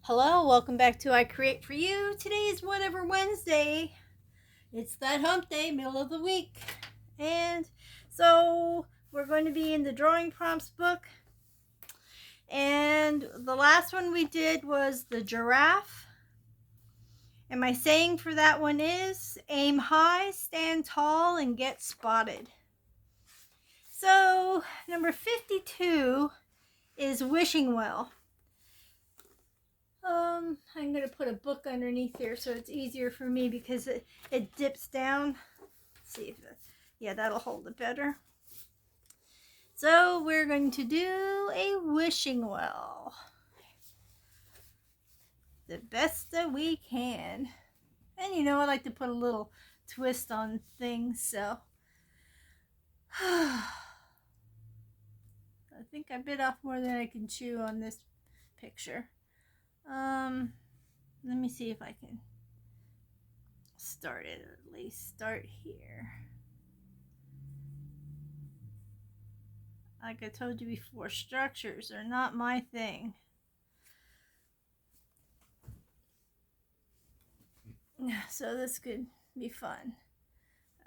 Hello, welcome back to I Create For You. Today is Whatever Wednesday. It's that hump day, middle of the week. And so we're going to be in the drawing prompts book. And the last one we did was the giraffe. And my saying for that one is aim high, stand tall, and get spotted. So number 52 is wishing well. I'm going to put a book underneath here so it's easier for me because it dips down. Let's see if yeah, that'll hold it better. So we're going to do a wishing well. The best that we can. And you know, I like to put a little twist on things, so. I think I bit off more than I can chew on this picture. Let me see if I can start it, or at least start here. Like I told you before, structures are not my thing. So this could be fun.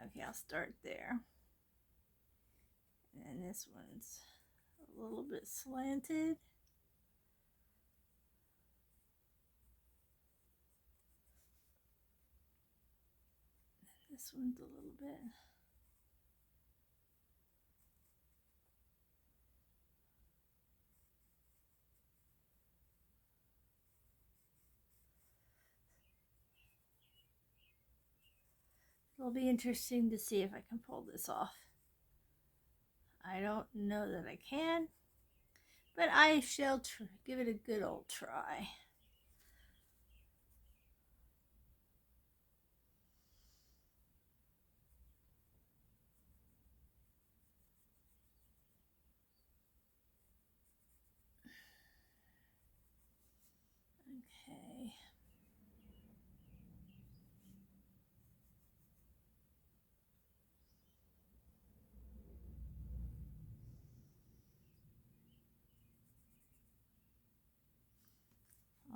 Okay, I'll start there. And this one's a little bit slanted. This one's a little bit. It'll be interesting to see if I can pull this off. I don't know that I can, but I shall give it a good old try. Okay.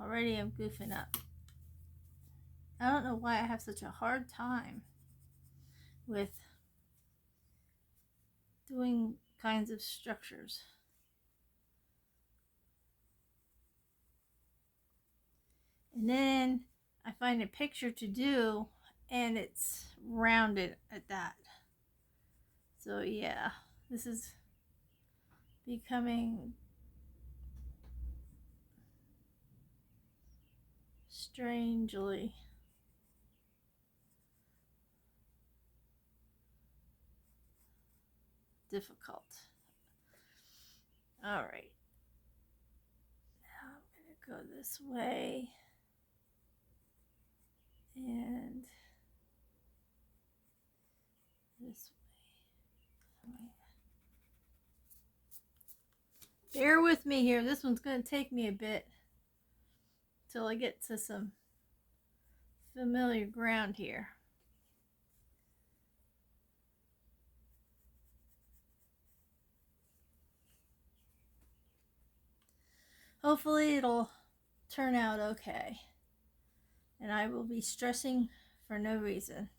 Already I'm goofing up. I don't know why I have such a hard time with doing kinds of structures. And then I find a picture to do and it's rounded at that. So yeah, this is becoming strangely difficult. All right. Now I'm going to go this way and this way. Bear with me here. This one's going to take me a bit till I get to some familiar ground here. Hopefully it'll turn out okay. And I will be stressing for no reason.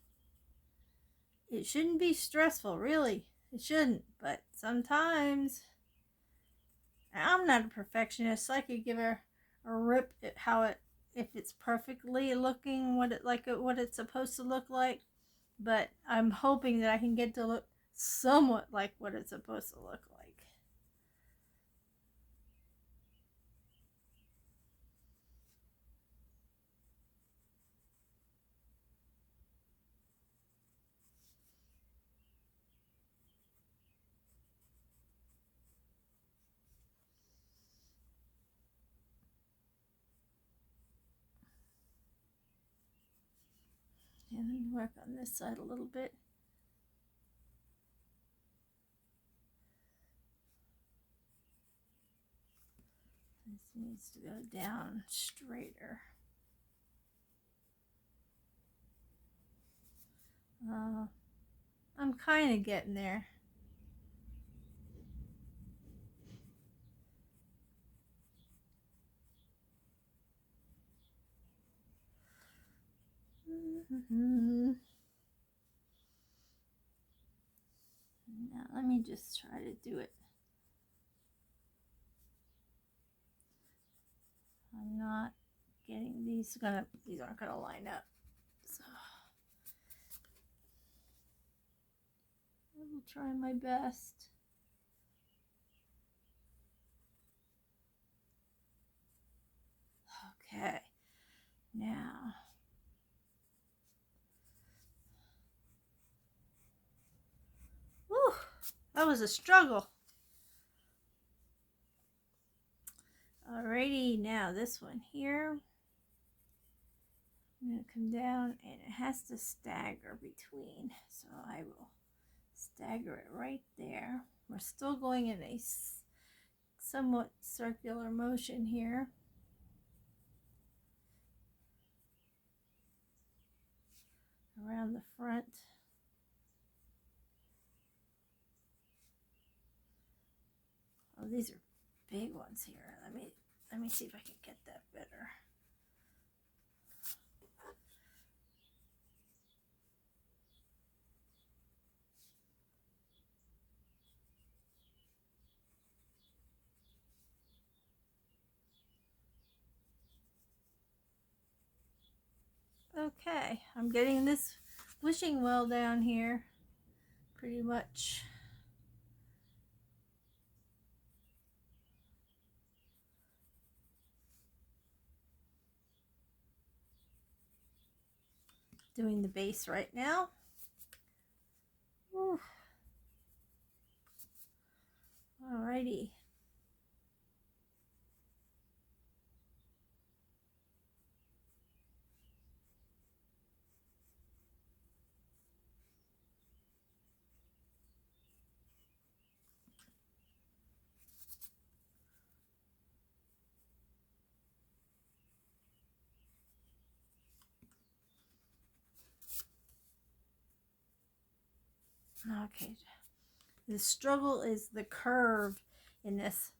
It shouldn't be stressful, really. It shouldn't, but sometimes I'm not a perfectionist. I could give her a rip at how it, if it's perfectly looking what it's supposed to look like, but I'm hoping that I can get to look somewhat like what it's supposed to look like. And let me work on this side a little bit. This needs to go down straighter. I'm kind of getting there. Now let me just try to do it. I'm not getting these aren't gonna line up. So I will try my best. Okay, now whew, that was a struggle. Alrighty, now this one here. I'm going to come down and it has to stagger between. So I will stagger it right there. We're still going in a somewhat circular motion here. Around the front. Oh, these are big ones here. Let me see if I can get that better. Okay, I'm getting this wishing well down here pretty much. Doing the base right now. Whew. Alrighty. Okay. The struggle is the curve in this.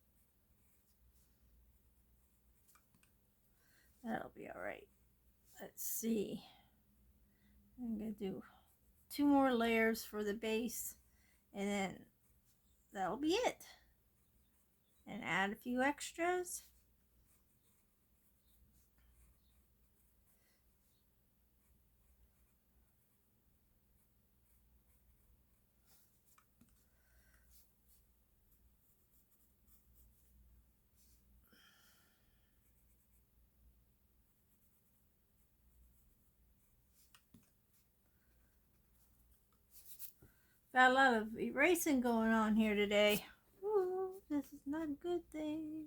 That'll be all right. Let's see. I'm going to do 2 more layers for the base, and then that'll be it. And add a few extras. Got a lot of erasing going on here today. Ooh, this is not a good thing.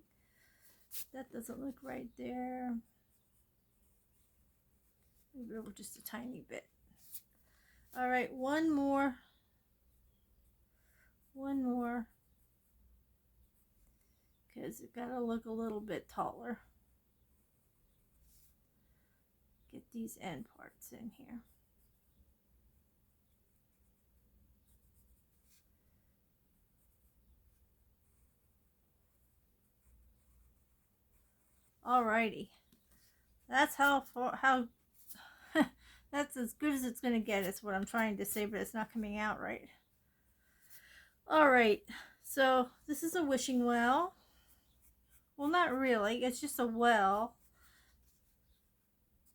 That doesn't look right there. Move over just a tiny bit. All right, one more. One more. Because it got to look a little bit taller. Get these end parts in here. Alrighty. That's how that's as good as it's going to get. Is what I'm trying to say, but it's not coming out right. Alright, so this is a wishing well. Well, not really. It's just a well.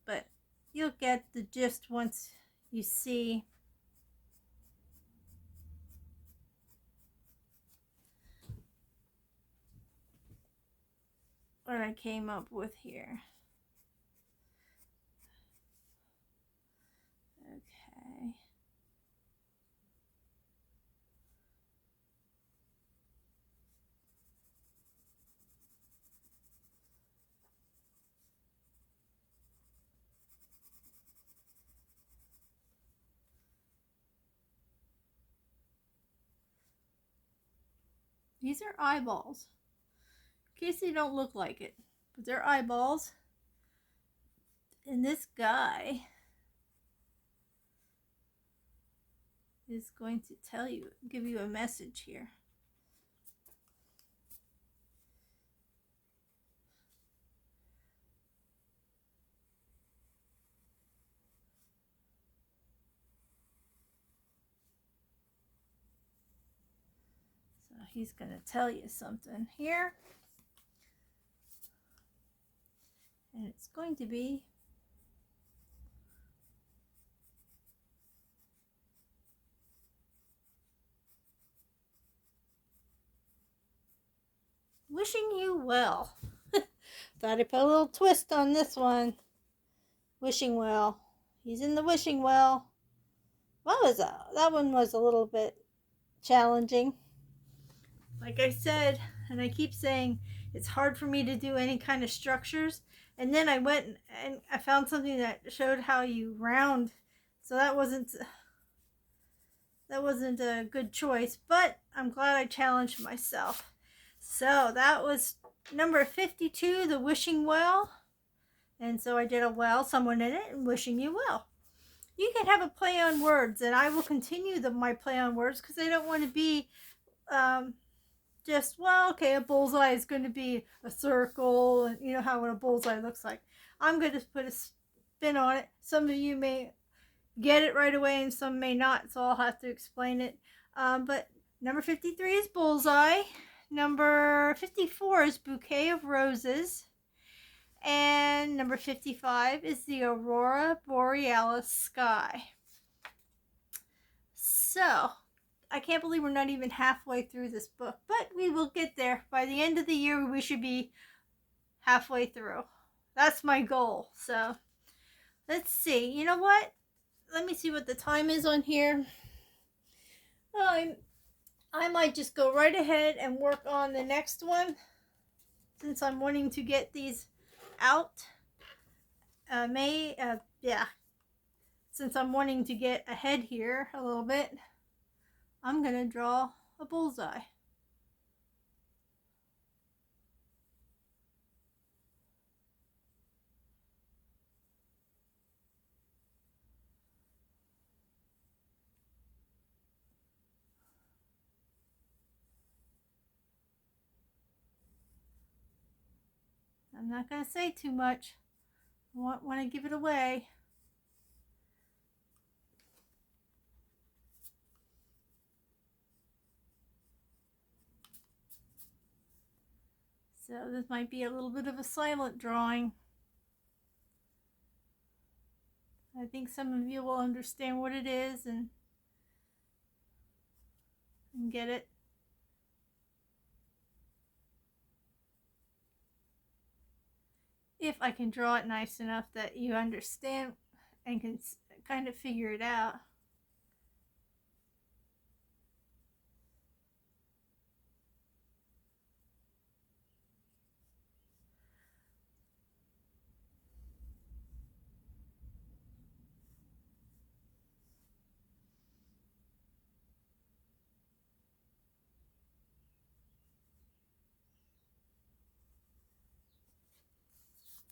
But you'll get the gist once you see what I came up with here. Okay. These are eyeballs. In case they don't look like it, but they're eyeballs. And this guy is going to give you a message here. he's going to tell you something here. And it's going to be wishing you well. Thought I'd put a little twist on this one. Wishing well. He's in the wishing well. What was that? That one was a little bit challenging. Like I said, and I keep saying, it's hard for me to do any kind of structures. And then I went and I found something that showed how you round. So that wasn't a good choice, but I'm glad I challenged myself. So that was number 52, the wishing well. And so I did a well, someone in it, and wishing you well. You can have a play on words, and I will continue my play on words because I don't want to be just, well, okay, a bullseye is going to be a circle, and you know how a bullseye looks like. I'm going to put a spin on it. Some of you may get it right away and some may not, so I'll have to explain it. But number 53 is bullseye. Number 54 is bouquet of roses. And number 55 is the aurora borealis sky. So, I can't believe we're not even halfway through this book, but we will get there. By the end of the year, we should be halfway through. That's my goal. So, let's see. You know what? Let me see what the time is on here. Well, I might just go right ahead and work on the next one since I'm wanting to get these out. Since I'm wanting to get ahead here a little bit, I'm going to draw a bullseye. I'm not going to say too much. I won't want to give it away. So this might be a little bit of a silent drawing. I think some of you will understand what it is and get it. If I can draw it nice enough that you understand and can kind of figure it out.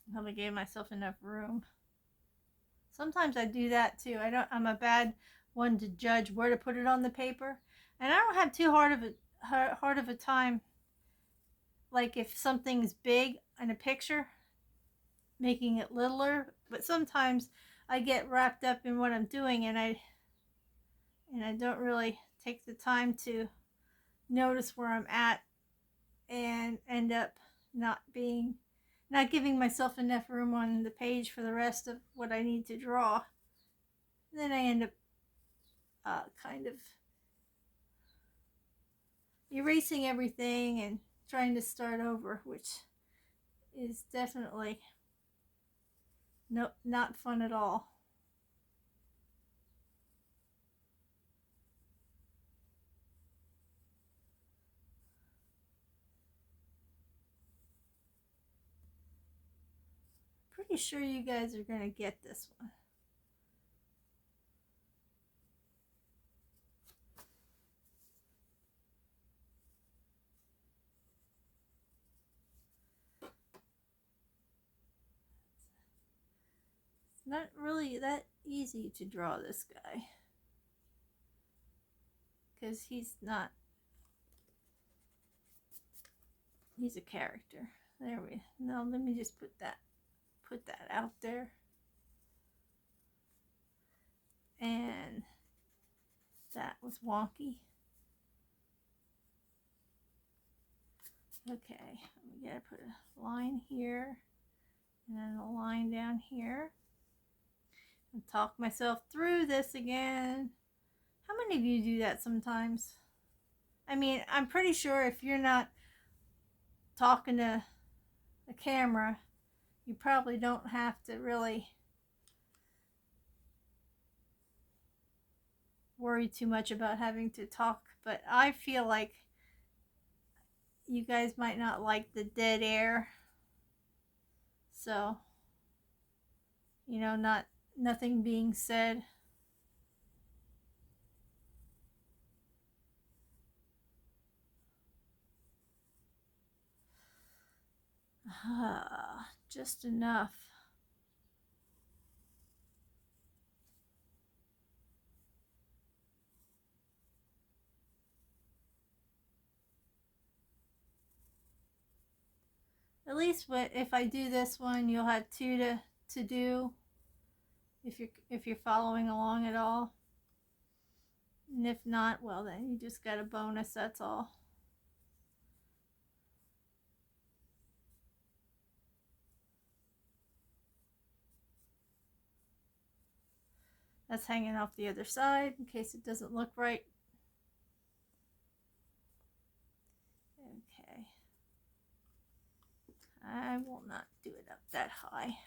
I probably gave myself enough room. Sometimes I do that too. I'm a bad one to judge where to put it on the paper, and I don't have too hard of a time. Like if something's big in a picture, making it littler. But sometimes I get wrapped up in what I'm doing, and I don't really take the time to notice where I'm at, and end up not giving myself enough room on the page for the rest of what I need to draw. And then I end up kind of erasing everything and trying to start over, which is definitely not fun at all. Pretty sure you guys are going to get this one. It's not really that easy to draw this guy, because he's a character. Now let me just put that out there. And that was wonky. Okay, we gotta put a line here and then a line down here. And talk myself through this again. How many of you do that sometimes? I mean, I'm pretty sure if you're not talking to the camera, you probably don't have to really worry too much about having to talk, but I feel like you guys might not like the dead air. So, nothing being said. Just enough. At least if I do this one, you'll have two to do if you're following along at all. And if not, well then you just got a bonus, that's all. That's hanging off the other side in case it doesn't look right. Okay. I will not do it up that high.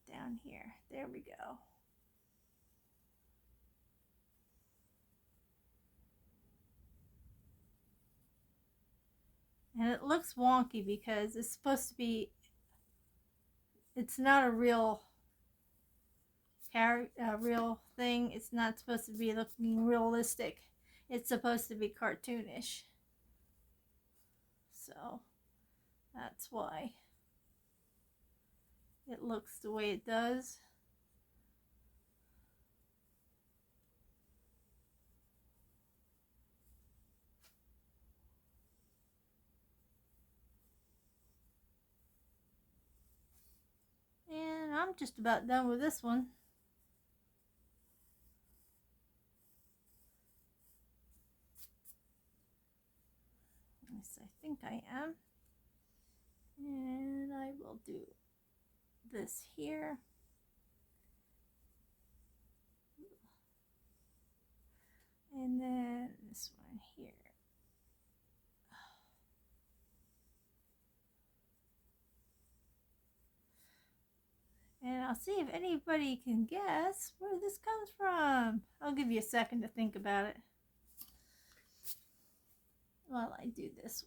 Down here. There we go. And it looks wonky because it's supposed to be, it's not a real real thing. It's not supposed to be looking realistic. It's supposed to be cartoonish. So that's why it looks the way it does. And I'm just about done with this one. Yes, I think I am. And I will do this here. And then this one here. And I'll see if anybody can guess where this comes from. I'll give you a second to think about it while I do this.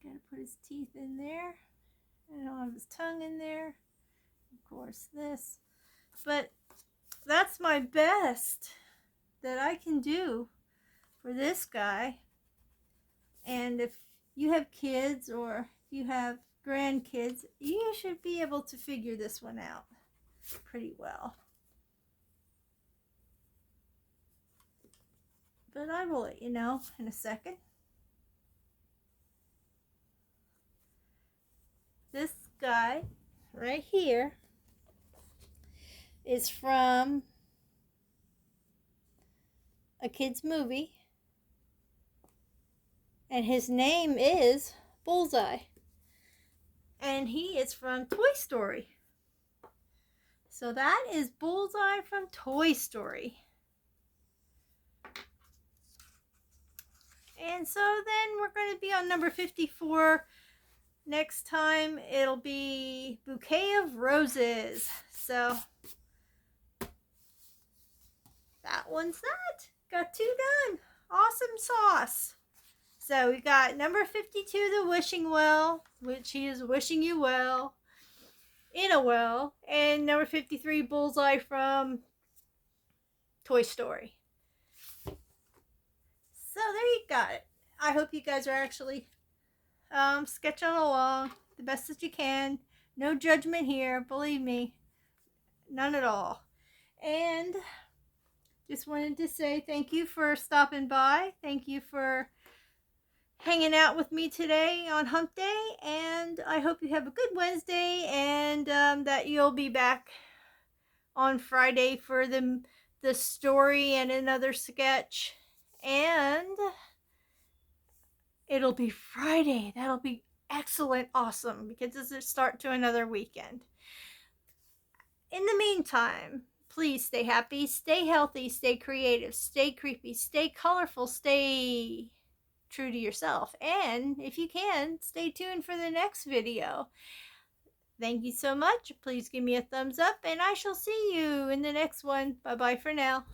Gotta put his teeth in there. And I'll have his tongue in there. Of course, this. But that's my best that I can do for this guy. And if you have kids or if you have grandkids, you should be able to figure this one out pretty well. But I will let you know in a second. This guy right here is from a kid's movie. And his name is Bullseye. And he is from Toy Story. So that is Bullseye from Toy Story. And so then we're going to be on number 54. Next time it'll be Bouquet of Roses. So that one's that. Got two done. Awesome sauce. So we got number 52, the wishing well, which he is wishing you well, in a well, and number 53, Bullseye from Toy Story. So there you got it. I hope you guys are actually sketching along the best that you can. No judgment here, believe me, none at all. And just wanted to say thank you for stopping by. Thank you for hanging out with me today on Hump Day, and I hope you have a good Wednesday, and that you'll be back on Friday for the story and another sketch. And it'll be Friday. That'll be excellent, awesome, because it's a start to another weekend. In the meantime, please stay happy, stay healthy, stay creative, stay creepy, stay colorful, stay true to yourself. And if you can, stay tuned for the next video. Thank you so much. Please give me a thumbs up, and I shall see you in the next one. Bye-bye for now.